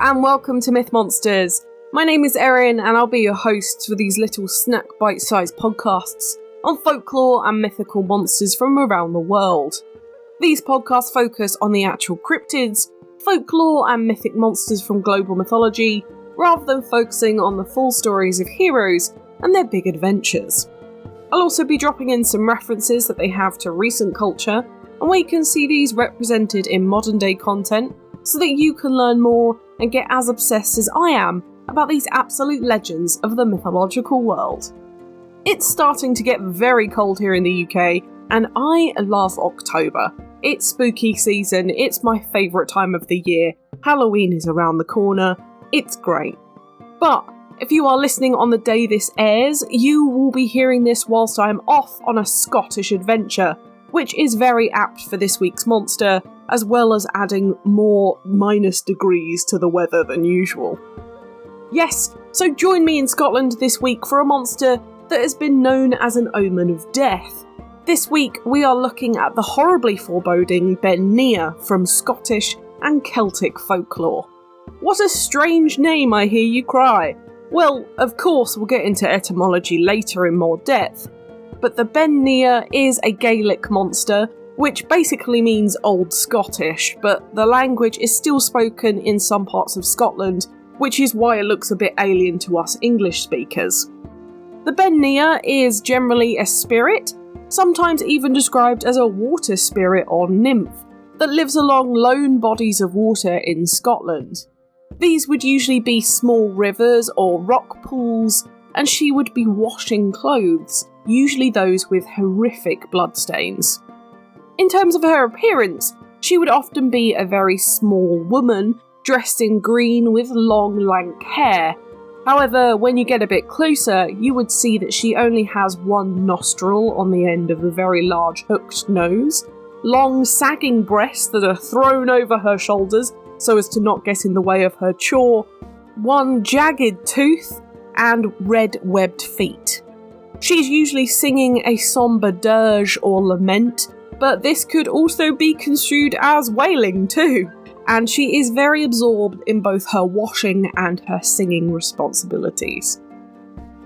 and welcome to Myth Monsters. My name is Erin and I'll be your host for these little snack bite-sized podcasts on folklore and mythical monsters from around the world. These podcasts focus on the actual cryptids, folklore and mythic monsters from global mythology, rather than focusing on the full stories of heroes and their big adventures. I'll also be dropping in some references that they have to recent culture, and where you can see these represented in modern day content, so that you can learn more and get as obsessed as I am about these absolute legends of the mythological world. It's starting to get very cold here in the UK, and I love October. It's spooky season, it's my favourite time of the year, Halloween is around the corner, it's great. But if you are listening on the day this airs, you will be hearing this whilst I'm off on a Scottish adventure, which is very apt for this week's monster, as well as adding more minus degrees to the weather than usual. Yes, so join me in Scotland this week for a monster that has been known as an omen of death. This week we are looking at the horribly foreboding Bean Nighe from Scottish and Celtic folklore. What a strange name, I hear you cry. Well, of course we'll get into etymology later in more depth, but the Bean Nighe is a Gaelic monster, which basically means Old Scottish, but the language is still spoken in some parts of Scotland, which is why it looks a bit alien to us English speakers. The Bean Nighe is generally a spirit, sometimes even described as a water spirit or nymph, that lives along lone bodies of water in Scotland. These would usually be small rivers or rock pools, and she would be washing clothes, usually those with horrific bloodstains. In terms of her appearance, she would often be a very small woman, dressed in green with long, lank hair. However, when you get a bit closer, you would see that she only has one nostril on the end of a very large hooked nose, long, sagging breasts that are thrown over her shoulders so as to not get in the way of her chaw, one jagged tooth, and red webbed feet. She's usually singing a sombre dirge or lament, but this could also be construed as wailing too, and she is very absorbed in both her washing and her singing responsibilities.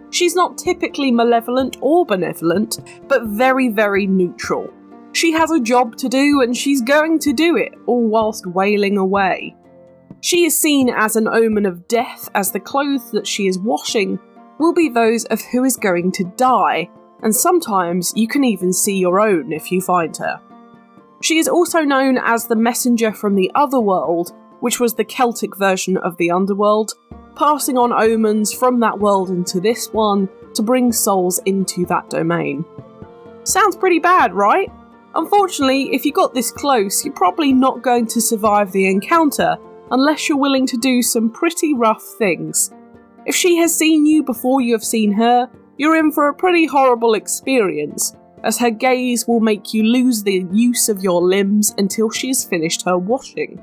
She's not typically malevolent or benevolent, but very, very neutral. She has a job to do and she's going to do it, all whilst wailing away. She is seen as an omen of death, as the clothes that she is washing will be those of who is going to die, and sometimes you can even see your own if you find her. She is also known as the messenger from the otherworld, which was the Celtic version of the underworld, passing on omens from that world into this one to bring souls into that domain. Sounds pretty bad, right? Unfortunately, if you got this close, you're probably not going to survive the encounter unless you're willing to do some pretty rough things. If she has seen you before you have seen her, you're in for a pretty horrible experience, as her gaze will make you lose the use of your limbs until she has finished her washing.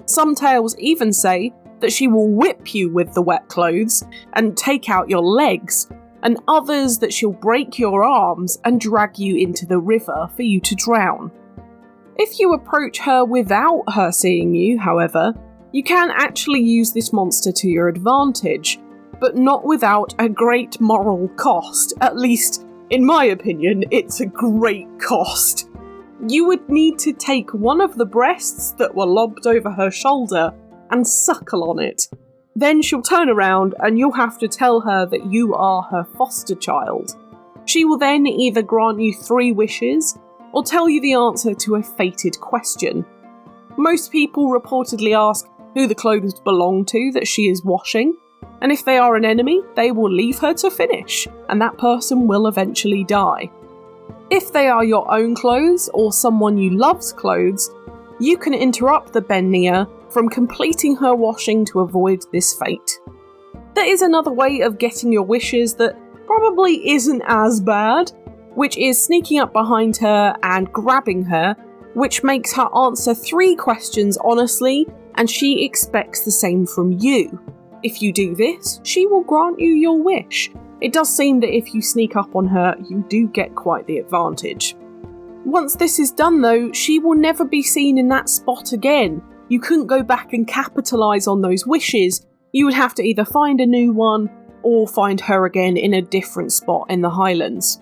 Some tales even say that she will whip you with the wet clothes and take out your legs, and others that she'll break your arms and drag you into the river for you to drown. If you approach her without her seeing you, however, you can actually use this monster to your advantage, but not without a great moral cost. At least, in my opinion, it's a great cost. You would need to take one of the breasts that were lobbed over her shoulder and suckle on it. Then she'll turn around and you'll have to tell her that you are her foster child. She will then either grant you 3 wishes or tell you the answer to a fated question. Most people reportedly ask who the clothes belong to that she is washing, and if they are an enemy, they will leave her to finish, and that person will eventually die. If they are your own clothes or someone you love's clothes, you can interrupt the Bean Nighe from completing her washing to avoid this fate. There is another way of getting your wishes that probably isn't as bad, which is sneaking up behind her and grabbing her, which makes her answer 3 questions honestly, and she expects the same from you. If you do this, she will grant you your wish. It does seem that if you sneak up on her, you do get quite the advantage. Once this is done though, she will never be seen in that spot again, you couldn't go back and capitalise on those wishes. You would have to either find a new one or find her again in a different spot in the Highlands.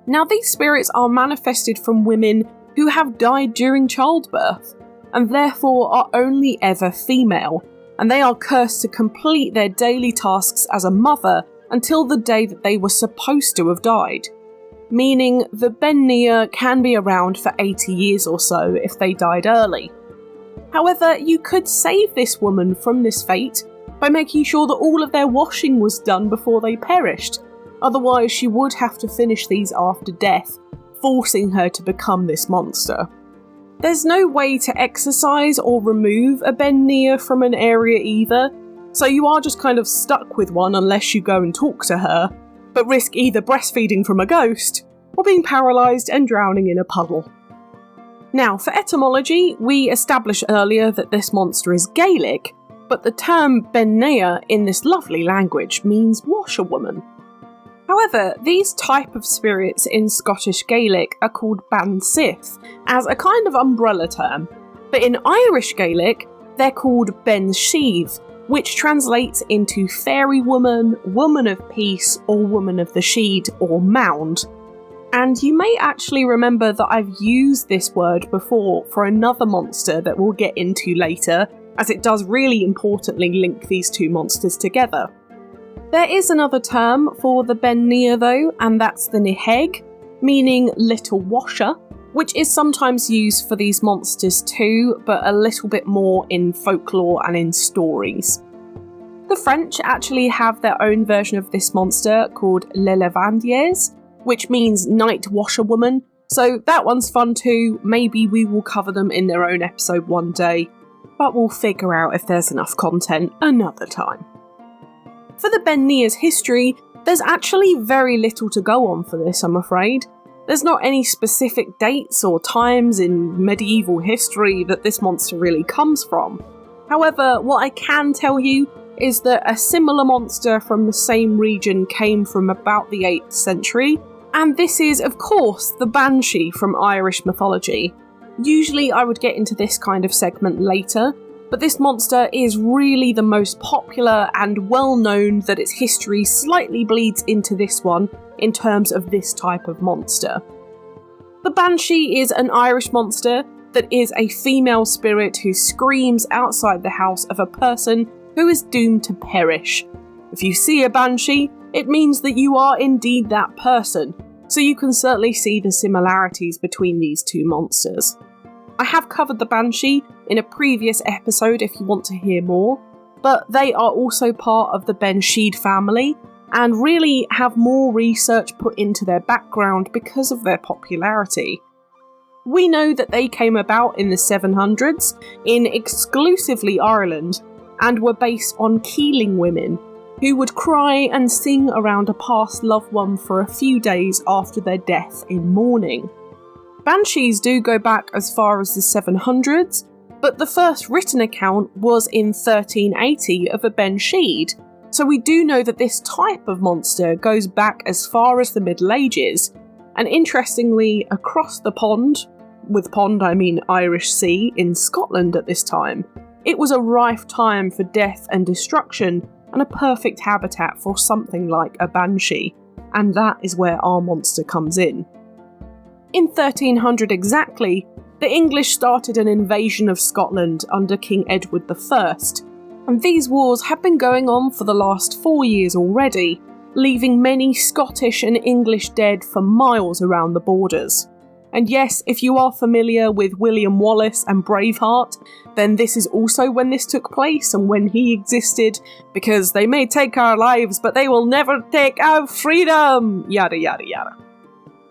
Now, these spirits are manifested from women who have died during childbirth, and therefore are only ever female, and they are cursed to complete their daily tasks as a mother until the day that they were supposed to have died. Meaning the Bean Nighe can be around for 80 years or so if they died early. However, you could save this woman from this fate by making sure that all of their washing was done before they perished. Otherwise, she would have to finish these after death, forcing her to become this monster. There's no way to exorcise or remove a Bean Nighe from an area either, so you are just kind of stuck with one unless you go and talk to her, but risk either breastfeeding from a ghost or being paralysed and drowning in a puddle. Now, for etymology, we established earlier that this monster is Gaelic, but the term Bean Nighe in this lovely language means washerwoman. However, these type of spirits in Scottish Gaelic are called Bansith as a kind of umbrella term, but in Irish Gaelic they're called Banshee, which translates into fairy woman, woman of peace, or woman of the sheed or mound. And you may actually remember that I've used this word before for another monster that we'll get into later, as it does really importantly link these two monsters together. There is another term for the Bean Nighe though, and that's the Niheg, meaning little washer, which is sometimes used for these monsters too, but a little bit more in folklore and in stories. The French actually have their own version of this monster called Les Lavandiers, which means night washerwoman, so that one's fun too. Maybe we will cover them in their own episode one day, but we'll figure out if there's enough content another time. For the Bean Nighe's history, there's actually very little to go on for this, I'm afraid. There's not any specific dates or times in medieval history that this monster really comes from. However, what I can tell you is that a similar monster from the same region came from about the 8th century, and this is, of course, the Banshee from Irish mythology. Usually I would get into this kind of segment later, but this monster is really the most popular and well known that its history slightly bleeds into this one in terms of this type of monster. The Banshee is an Irish monster that is a female spirit who screams outside the house of a person who is doomed to perish. If you see a Banshee, it means that you are indeed that person, so you can certainly see the similarities between these two monsters. I have covered the Banshee in a previous episode if you want to hear more, but they are also part of the Banshee family and really have more research put into their background because of their popularity. We know that they came about in the 700s in exclusively Ireland and were based on keeling women who would cry and sing around a past loved one for a few days after their death in mourning. Banshees do go back as far as the 700s, but the first written account was in 1380 of a Banshee, so we do know that this type of monster goes back as far as the Middle Ages, and interestingly, across the pond, with pond I mean Irish Sea, in Scotland at this time, it was a rife time for death and destruction, and a perfect habitat for something like a banshee, and that is where our monster comes in. In 1300 exactly, the English started an invasion of Scotland under King Edward I, and these wars have been going on for the last 4 years already, leaving many Scottish and English dead for miles around the borders. And yes, if you are familiar with William Wallace and Braveheart, then this is also when this took place and when he existed, because they may take our lives, but they will never take our freedom, yada yada yada.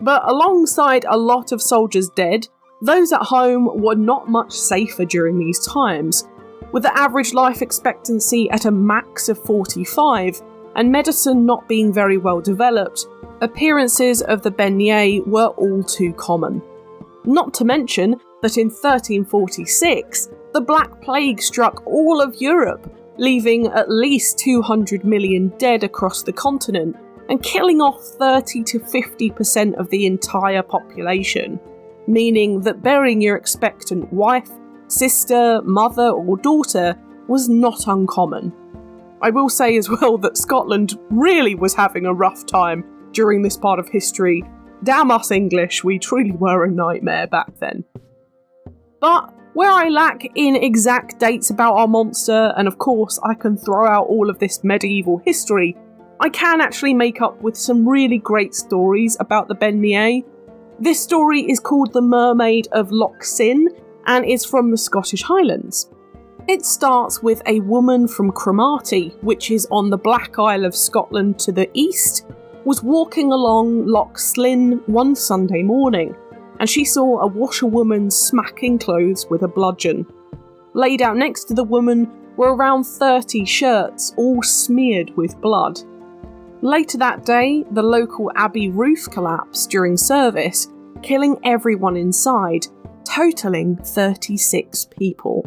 But alongside a lot of soldiers dead, those at home were not much safer during these times, with the average life expectancy at a max of 45, and medicine not being very well developed. Appearances of the Bean Nighe were all too common. Not to mention that in 1346, the Black Plague struck all of Europe, leaving at least 200 million dead across the continent, and killing off 30 to 50% of the entire population, meaning that burying your expectant wife, sister, mother or daughter was not uncommon. I will say as well that Scotland really was having a rough time during this part of history. Damn us English, we truly were a nightmare back then. But where I lack in exact dates about our monster, and of course I can throw out all of this medieval history, I can actually make up with some really great stories about the Bean Nighe. This story is called The Mermaid of Loch Sin and is from the Scottish Highlands. It starts with a woman from Cromarty, which is on the Black Isle of Scotland to the east, was walking along Loch Slin one Sunday morning, and she saw a washerwoman smacking clothes with a bludgeon. Laid out next to the woman were around 30 shirts, all smeared with blood. Later that day, the local abbey roof collapsed during service, killing everyone inside, totaling 36 people.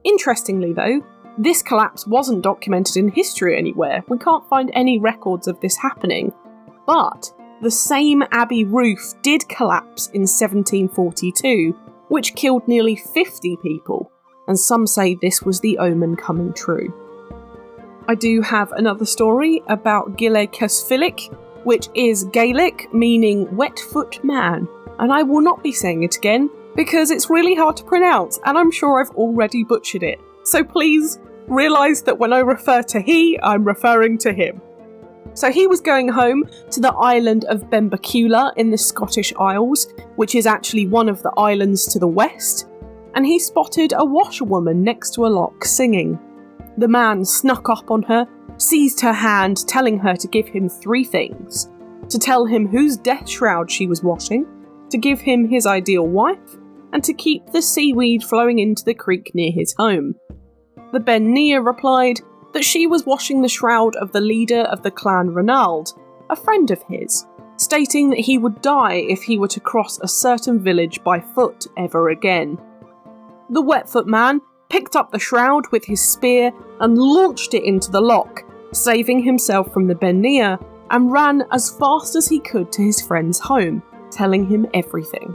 Interestingly though, this collapse wasn't documented in history anywhere. We can't find any records of this happening. But the same abbey roof did collapse in 1742, which killed nearly 50 people, and some say this was the omen coming true. I do have another story about Gile Cysfilic, which is Gaelic meaning wet-foot man, and I will not be saying it again because it's really hard to pronounce and I'm sure I've already butchered it. So please realise that when I refer to he, I'm referring to him. So he was going home to the island of Benbecula in the Scottish Isles, which is actually one of the islands to the west, and he spotted a washerwoman next to a loch singing. The man snuck up on her, seized her hand, telling her to give him 3 things: to tell him whose death shroud she was washing, to give him his ideal wife, and to keep the seaweed flowing into the creek near his home. The Bean Nighe replied that she was washing the shroud of the leader of the clan Ranald, a friend of his, stating that he would die if he were to cross a certain village by foot ever again. The wetfoot man picked up the shroud with his spear and launched it into the loch, saving himself from the Bean Nighe, and ran as fast as he could to his friend's home, telling him everything.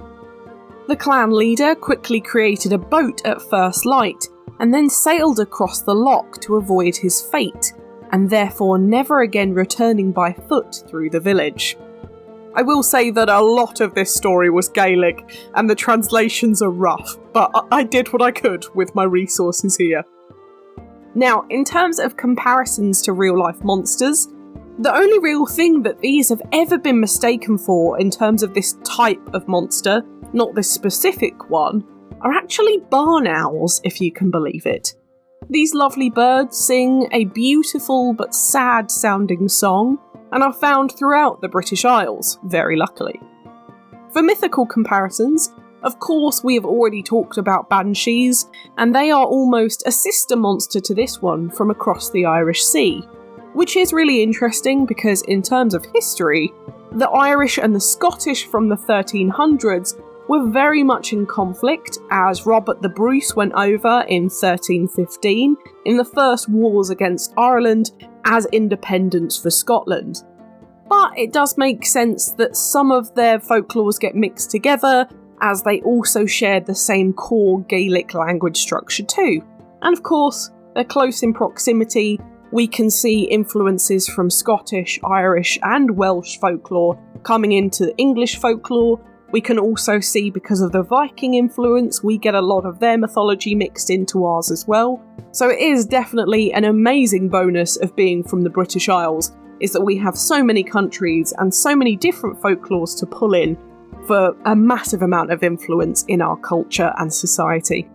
The clan leader quickly created a boat at first light, and then sailed across the loch to avoid his fate, and therefore never again returning by foot through the village. I will say that a lot of this story was Gaelic, and the translations are rough, but I did what I could with my resources here. Now, in terms of comparisons to real-life monsters, the only real thing that these have ever been mistaken for in terms of this type of monster, not this specific one, are actually barn owls, if you can believe it. These lovely birds sing a beautiful but sad sounding song and are found throughout the British Isles, very luckily. For mythical comparisons, of course we have already talked about banshees, and they are almost a sister monster to this one from across the Irish Sea, which is really interesting because in terms of history, the Irish and the Scottish from the 1300s were very much in conflict as Robert the Bruce went over in 1315 in the first wars against Ireland as independence for Scotland. But it does make sense that some of their folklores get mixed together as they also shared the same core Gaelic language structure too. And of course, they're close in proximity. We can see influences from Scottish, Irish and Welsh folklore coming into English folklore. We can also see, because of the Viking influence, we get a lot of their mythology mixed into ours as well. So it is definitely an amazing bonus of being from the British Isles, is that we have so many countries and so many different folklores to pull in for a massive amount of influence in our culture and society.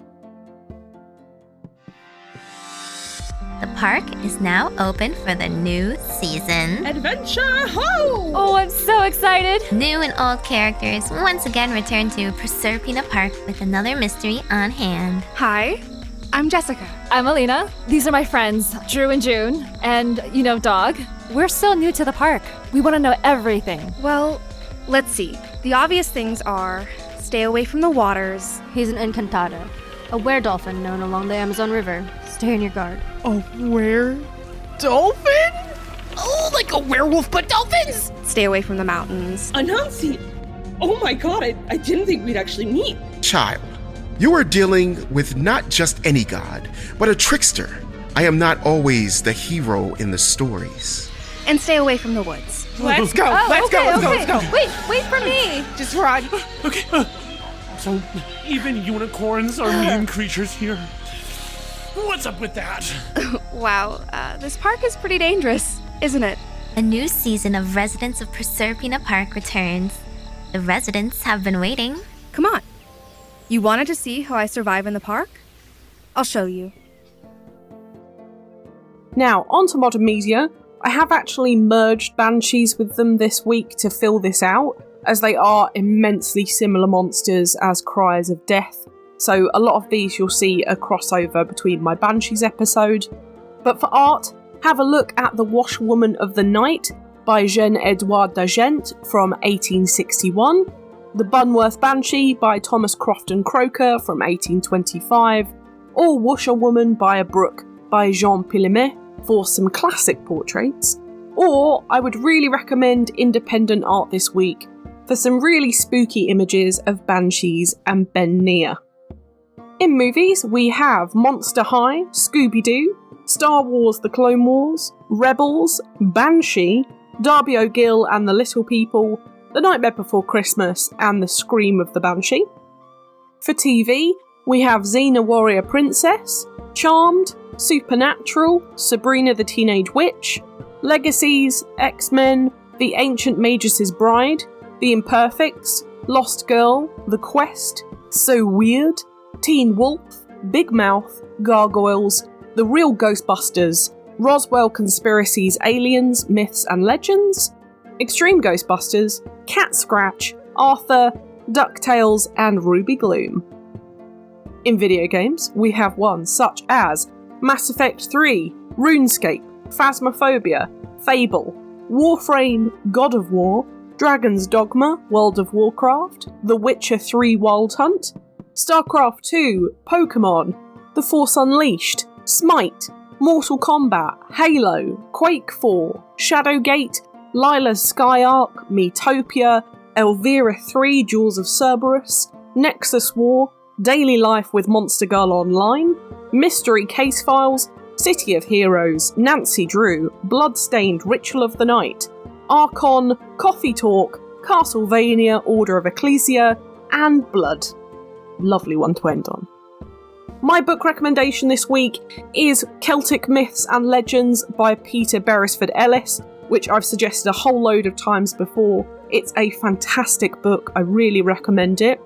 The park is now open for the new season. Adventure ho! Oh, I'm so excited! New and old characters once again return to Proserpina Park with another mystery on hand. Hi, I'm Jessica. I'm Alina. These are my friends, Drew and June, and, Dog. We're still new to the park. We want to know everything. Well, let's see. The obvious things are stay away from the waters. He's an Encantada, a were-dolphin known along the Amazon River. Stay on your guard. A were-dolphin? Oh, like a werewolf, but dolphins! Stay away from the mountains. Anansi! Oh my god, I didn't think we'd actually meet. Child, You are dealing with not just any god, but a trickster. I am not always the hero in the stories. And stay away from the woods. Let's go. Let's go. Wait for me. Just run. Okay. So even unicorns are mean creatures here. What's up with that? Wow, this park is pretty dangerous, isn't it? A new season of Residents of Proserpina Park returns. The residents have been waiting. Come on. You wanted to see how I survive in the park? I'll show you. Now, onto modern media. I have actually merged banshees with them this week to fill this out, as they are immensely similar monsters as Cries of Death. So a lot of these you'll see a crossover between my banshees episode. But for art, have a look at The Washerwoman of the Night by Jean-Edouard Dagent from 1861, The Bunworth Banshee by Thomas Crofton Croker from 1825, or Washerwoman by a Brook by Jean Pillemet for some classic portraits. Or I would really recommend independent art this week for some really spooky images of banshees and Bean Nighe. In movies, we have Monster High, Scooby-Doo, Star Wars The Clone Wars, Rebels, Banshee, Darby O'Gill and the Little People, The Nightmare Before Christmas, and The Scream of the Banshee. For TV, we have Xena Warrior Princess, Charmed, Supernatural, Sabrina the Teenage Witch, Legacies, X-Men, The Ancient Magus' Bride, The Imperfects, Lost Girl, The Quest, So Weird, Teen Wolf, Big Mouth, Gargoyles, The Real Ghostbusters, Roswell Conspiracies, Aliens, Myths and Legends, Extreme Ghostbusters, Cat Scratch, Arthur, DuckTales and Ruby Gloom. In video games, we have ones such as Mass Effect 3, RuneScape, Phasmophobia, Fable, Warframe, God of War, Dragon's Dogma, World of Warcraft, The Witcher 3 Wild Hunt, StarCraft 2, Pokemon, The Force Unleashed, Smite, Mortal Kombat, Halo, Quake 4, Shadowgate, Lila's Skyark, Miitopia, Elvira 3 Jewels of Cerberus, Nexus War, Daily Life with Monster Girl Online, Mystery Case Files, City of Heroes, Nancy Drew, Bloodstained Ritual of the Night, Archon, Coffee Talk, Castlevania, Order of Ecclesia, and Blood. Lovely one to end on. My book recommendation this week is Celtic Myths and Legends by Peter Beresford Ellis, which I've suggested a whole load of times before. It's a fantastic book, I really recommend it.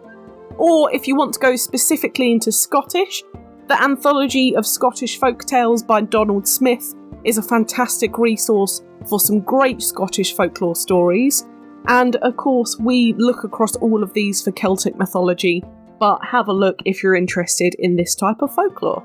Or if you want to go specifically into Scottish, the Anthology of Scottish Folktales by Donald Smith is a fantastic resource for some great Scottish folklore stories. And of course, we look across all of these for Celtic mythology, but have a look if you're interested in this type of folklore.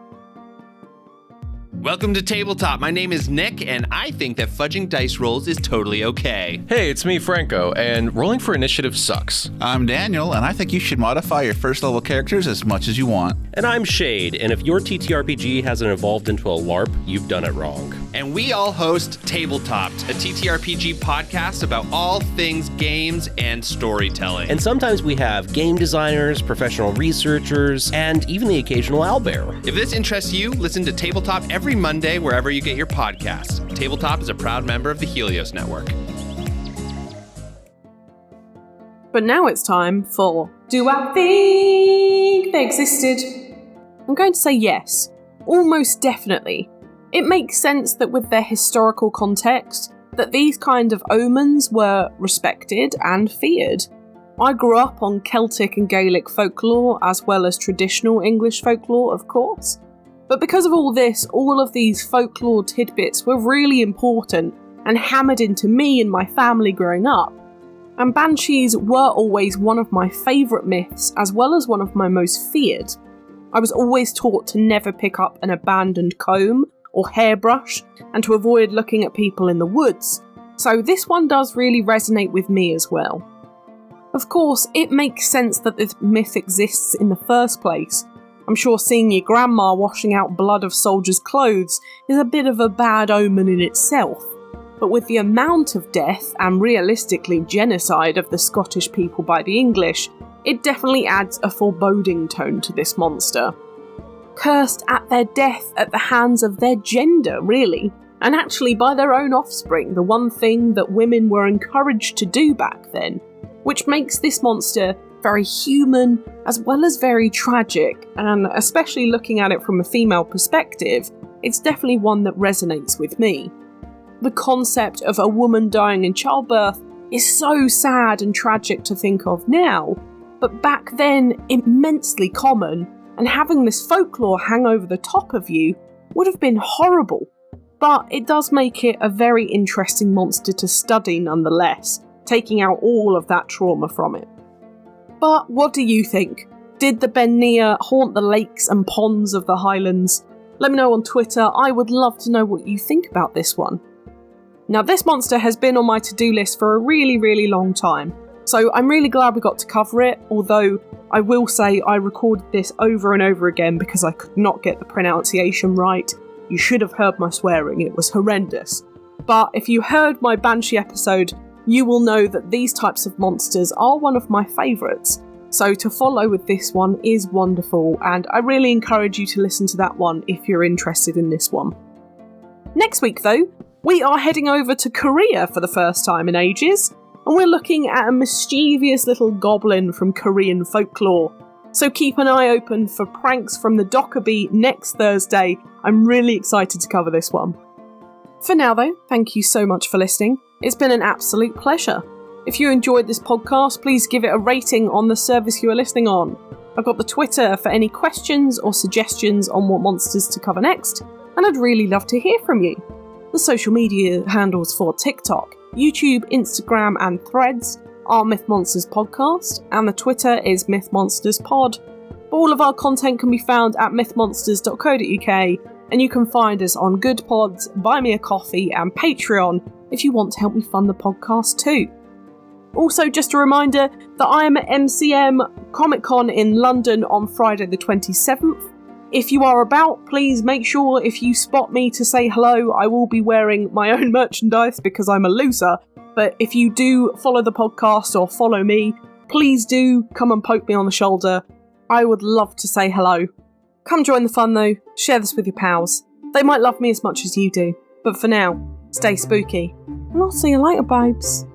Welcome to Tabletop. My name is Nick, and I think that fudging dice rolls is totally okay. Hey, it's me, Franco, and rolling for initiative sucks. I'm Daniel, and I think you should modify your first level characters as much as you want. And I'm Shade, and if your TTRPG hasn't evolved into a LARP, you've done it wrong. And we all host Tabletopped, a TTRPG podcast about all things games and storytelling. And sometimes we have game designers, professional researchers, and even the occasional owlbear. If this interests you, listen to Tabletop every Monday wherever you get your podcasts. Tabletop is a proud member of the Helios Network. But now it's time for Do I Think They Existed? I'm going to say yes. Almost definitely. It makes sense that with their historical context, that these kind of omens were respected and feared. I grew up on Celtic and Gaelic folklore as well as traditional English folklore, of course. But because of all this, all of these folklore tidbits were really important and hammered into me and my family growing up. And banshees were always one of my favourite myths as well as one of my most feared. I was always taught to never pick up an abandoned comb or hairbrush and to avoid looking at people in the woods. So this one does really resonate with me as well. Of course, it makes sense that this myth exists in the first place. I'm sure seeing your grandma washing out blood of soldiers' clothes is a bit of a bad omen in itself. But with the amount of death and realistically genocide of the Scottish people by the English, it definitely adds a foreboding tone to this monster. Cursed at their death at the hands of their gender, really, and actually by their own offspring, the one thing that women were encouraged to do back then, which makes this monster very human as well as very tragic, and especially looking at it from a female perspective, it's definitely one that resonates with me. The concept of a woman dying in childbirth is so sad and tragic to think of now, but back then immensely common, and having this folklore hang over the top of you would have been horrible. But it does make it a very interesting monster to study nonetheless, taking out all of that trauma from it. But what do you think? Did the Bean Nighe haunt the lakes and ponds of the Highlands? Let me know on Twitter. I would love to know what you think about this one. Now, this monster has been on my to-do list for a really, really long time, so I'm really glad we got to cover it, although I will say I recorded this over and over again because I could not get the pronunciation right. You should have heard my swearing, it was horrendous. But if you heard my Banshee episode, you will know that these types of monsters are one of my favourites. So to follow with this one is wonderful, and I really encourage you to listen to that one if you're interested in this one. Next week though, we are heading over to Korea for the first time in ages, and we're looking at a mischievous little goblin from Korean folklore. So keep an eye open for pranks from the Dokkaebi next Thursday. I'm really excited to cover this one. For now though, thank you so much for listening. It's been an absolute pleasure. If you enjoyed this podcast, please give it a rating on the service you are listening on. I've got the Twitter for any questions or suggestions on what monsters to cover next, and I'd really love to hear from you. The social media handles for TikTok, YouTube, Instagram and Threads are Myth Monsters Podcast, and the Twitter is Myth Monsters Pod. All of our content can be found at mythmonsters.co.uk, and you can find us on Good Pods, Buy Me a Coffee and Patreon if you want to help me fund the podcast too. Also, just a reminder that I am at MCM Comic Con in London on Friday the 27th. If you are about, please make sure if you spot me to say hello. I will be wearing my own merchandise because I'm a loser. But if you do follow the podcast or follow me, please do come and poke me on the shoulder. I would love to say hello. Come join the fun though. Share this with your pals. They might love me as much as you do. But for now, stay spooky. And I'll see you later, babes.